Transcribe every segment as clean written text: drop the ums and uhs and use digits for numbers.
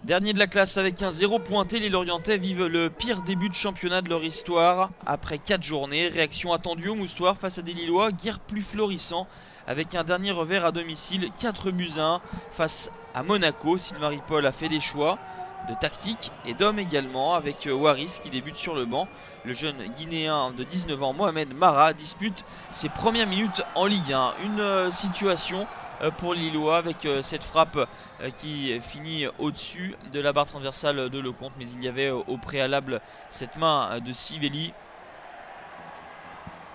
Dernier de la classe avec un 0 pointé, les Lorientais vivent le pire début de championnat de leur histoire. Après 4 journées, réaction attendue au Moustoir face à des Lillois, guère plus florissant, avec un dernier revers à domicile, 4-1 face à Monaco. Sylvain Ripoll a fait des choix de tactique et d'hommes également, avec Waris qui débute sur le banc. Le jeune Guinéen de 19 ans, Mohamed Mara, dispute ses premières minutes en Ligue 1. Une situation pour les Lillois avec cette frappe qui finit au-dessus de la barre transversale de Lecomte, mais il y avait au préalable cette main de Sivelli.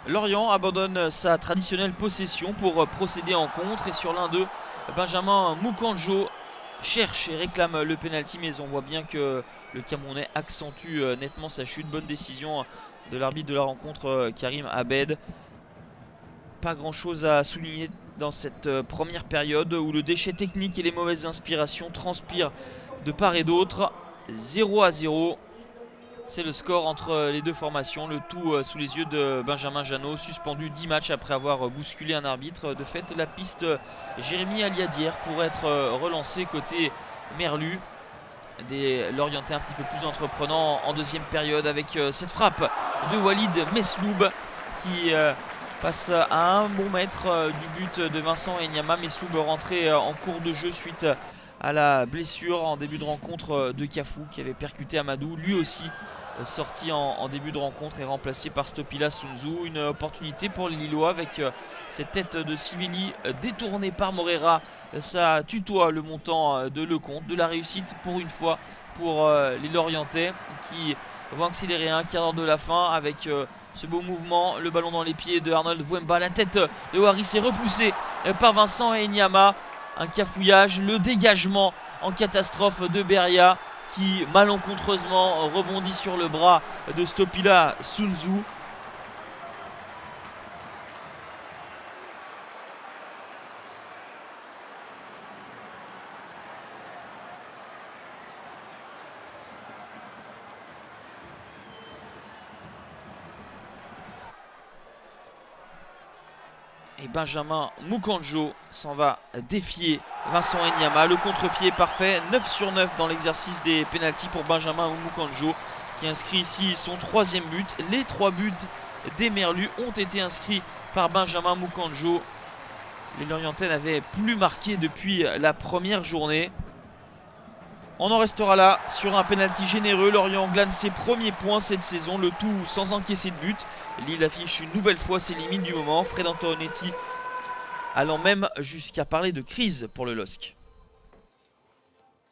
Lorient abandonne sa traditionnelle possession pour procéder en contre, et sur l'un d'eux, Benjamin Mukanjo cherche et réclame le pénalty, mais on voit bien que le Camerounais accentue nettement sa chute. Bonne décision de l'arbitre de la rencontre, Karim Abed. Pas grand chose à souligner dans cette première période où le déchet technique et les mauvaises inspirations transpirent de part et d'autre. 0-0, c'est le score entre les deux formations, le tout sous les yeux de Benjamin Janot, suspendu 10 matchs après avoir bousculé un arbitre. De fait, la piste Jérémy Aliadière pourrait être relancée côté Merlu. Des Lorientais un petit peu plus entreprenants en deuxième période avec cette frappe de Walid Mesloub qui passe à un bon mètre du but de Vincent Enyama. Mesloub rentré en cours de jeu suite à la blessure en début de rencontre de Kafou qui avait percuté Amadou, lui aussi sorti en début de rencontre et remplacé par Stopila Sunzu. Une opportunité pour les Lillois avec cette tête de Sivelli détournée par Morera. Ça tutoie le montant de Lecomte. De la réussite pour une fois pour les Lorientais qui vont accélérer un quart d'heure de la fin avec ce beau mouvement, le ballon dans les pieds de Arnold Wemba. La tête de Waris est repoussée par Vincent Enyama. Un cafouillage, le dégagement en catastrophe de Beria qui malencontreusement rebondit sur le bras de Stopila Sunzu. Et Benjamin Mukanjo s'en va défier Vincent Enyama. Le contre-pied parfait, 9 sur 9 dans l'exercice des pénaltys pour Benjamin Mukanjo qui inscrit ici son 3e but. Les 3 buts des Merlus ont été inscrits par Benjamin Mukanjo. Les Lorientais n'avaient plus marqué depuis la première journée. On en restera là sur un pénalty généreux. Lorient glane ses premiers points cette saison, le tout sans encaisser de but. Lille affiche une nouvelle fois ses limites du moment. Fred Antonetti allant même jusqu'à parler de crise pour le LOSC.